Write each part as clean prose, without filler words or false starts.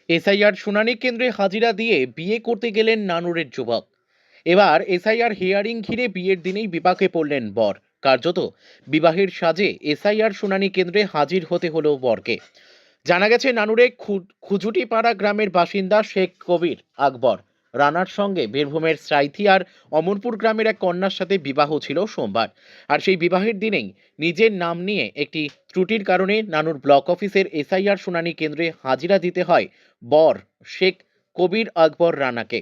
SIR শুনানি কেন্দ্রে হাজিরা দিয়ে বিয়ে করতে গেলেন নানুরের যুবক। এবার এসআইআর হিয়ারিং ঘিরে বিয়ের দিনেই বিপাকে পড়লেন বর। কার্যত বিবাহের সাজে এসআইআর শুনানি কেন্দ্রে হাজির হতে হলো বরকে। জানা গেছে নানুরে খুজুটিপাড়া গ্রামের বাসিন্দা শেখ কবির আকবর রানার সঙ্গে বীরভূমের সাঁইথি আর অমরপুর গ্রামের এক কন্যার সাথে বিবাহ ছিল সোমবার। আর সেই বিবাহের দিনেই নিজের নাম নিয়ে একটি ত্রুটির কারণে নানুর ব্লক অফিসের এসআইআর শুনানি কেন্দ্রে হাজিরা দিতে হয় বর শেখ কবির আকবর রানাকে।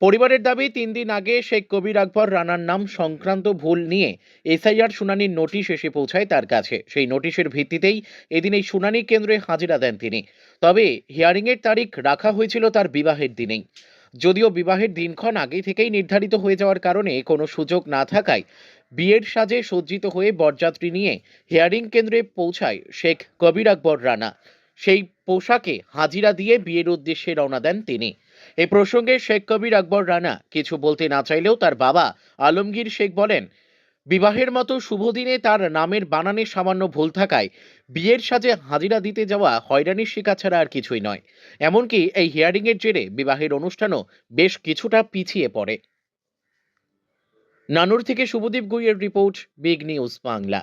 পরিবারের দাবি, 3 দিন আগে শেখ কবির আকবর রানার নাম সংক্রান্ত ভুল নিয়ে এসআইআর শুনানির নোটিশ এসে পৌঁছায় তার কাছে। সেই নোটিশের ভিত্তিতেই এদিন এই শুনানি কেন্দ্রে হাজিরা দেন তিনি। তবে হিয়ারিংয়ের তারিখ রাখা হয়েছিল তার বিবাহের দিনেই। যদিও বিবাহের দিনক্ষণ আগে থেকেই নির্ধারিত হয়ে যাওয়ার কারণে কোনো সুযোগ না থাকায় বিয়ের সাজে সজ্জিত হয়ে বরযাত্রী নিয়ে হিয়ারিং কেন্দ্রে পৌঁছায় শেখ কবির আকবর রানা। সেই পোশাকে হাজিরা দিয়ে বিয়ের উদ্দেশ্যে রওনা দেন তিনি। এই প্রসঙ্গে শেখ কবির আকবর রানা কিছু বলতে না চাইলেও তার বাবা আলমগীর শেখ বলেন, বিবাহের মতো শুভ দিনে তার নামের বানানে সামান্য ভুল থাকায় বিয়ের সাজে হাজিরা দিতে যাওয়া হয়রানির শিকার ছাড়া আর কিছুই নয়। এমনকি এই হিয়ারিংয়ের জেরে বিবাহের অনুষ্ঠানও বেশ কিছুটা পিছিয়ে পড়ে। নানুর থেকে শুভদীপ গুইয়ের রিপোর্ট, বিগ নিউজ বাংলা।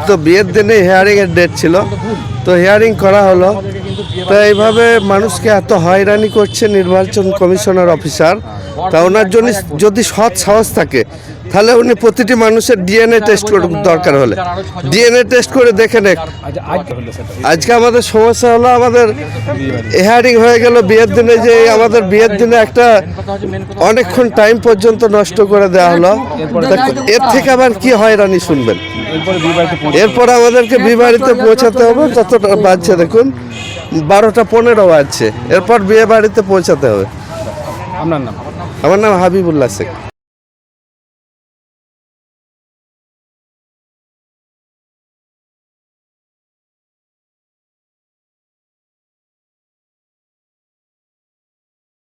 তো বিয়ের দিনে হিয়ারিং এর ডেট ছিল, তো হিয়ারিং করা হলো। তো এইভাবে মানুষকে এত হয়রানি করছে নির্বাচন কমিশনার অফিসার, তা ওনার জন্য যদি সৎ সাহস থাকে তাহলে উনি প্রতিটি মানুষের ডিএনএ টেস্ট দরকার হলে ডিএনএ টেস্ট করে দেখে নেন। আজকে আমাদের সমস্যা হলো, আমাদের হিয়ারিং হয়ে গেল বিয়ের দিনে, যে আমাদের বিয়ের দিনে একটা অনেকক্ষণ টাইম পর্যন্ত নষ্ট করে দেওয়া হলো। এর থেকে আবার কি হয়রানি শুনবেন? এরপর আমাদেরকে বিবাড়িতে পৌঁছাতে হবে, যতটা বাজছে দেখুন 12টা 15 বাজছে। এরপর বিয়ে বাড়িতে পৌঁছাতে হবে। আপনার নাম? আমার নাম হাবিবুল্লাহ শেখ।